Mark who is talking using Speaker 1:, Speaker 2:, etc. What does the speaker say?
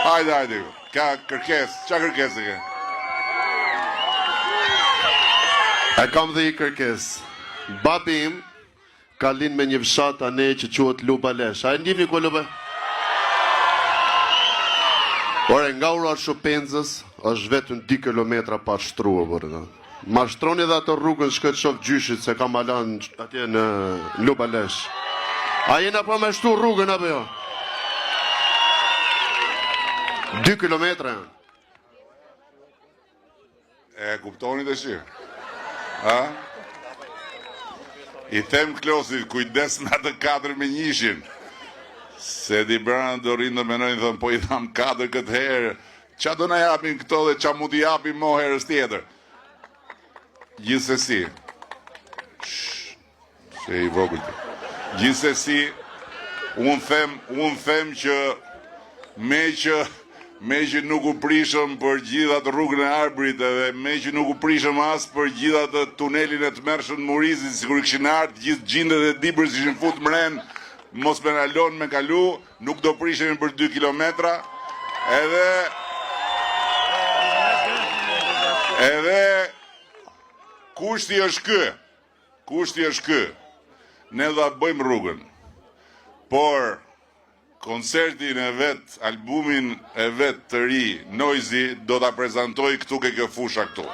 Speaker 1: Hajde. Ka kërkes, qa kërkes e ke?
Speaker 2: E kam dhe I kërkes. Babi im ka lind me një fshat ane që quhet Lubalesh. A e ndihni ku Lubalesh? Ore, nga ura Shupenzës është vetëm 2 kilometra pa shtruë, bërë. Ma shtroni dhe ato rrugën shkët shof gjyshit se ka malan atje në Lubalesh. A jena pa me shtu rrugën, apo jo? 2 kilometra janë.
Speaker 1: E kuptoni të shirë? Ha? I them Klosit, kujdes në atë 4-1. Se di brana do rinë dhe menojnë, thëmë, po I tham 4 këtë herë, qa do na japin këto dhe qa mu t'i japin mo herës tjetër? Gjithsesi, se I vogël. Gjithsesi, unë them që me që nuk u prishëm për gjithat rrugën e Arbrit edhe me që nuk u prishëm as për gjithat tunelin e të mërshën Murizit, sikur këshin ardhë gjithë gjindet e dibër si shën fut mren, mos me nalon me kalu, nuk do prishëm për 2 kilometra, edhe kushti është kë, ne da bëjmë rrugën, por koncertin e albumin e vet të ri, Noisy, do t'a prezentoj këtu ke kjo fusha këtu.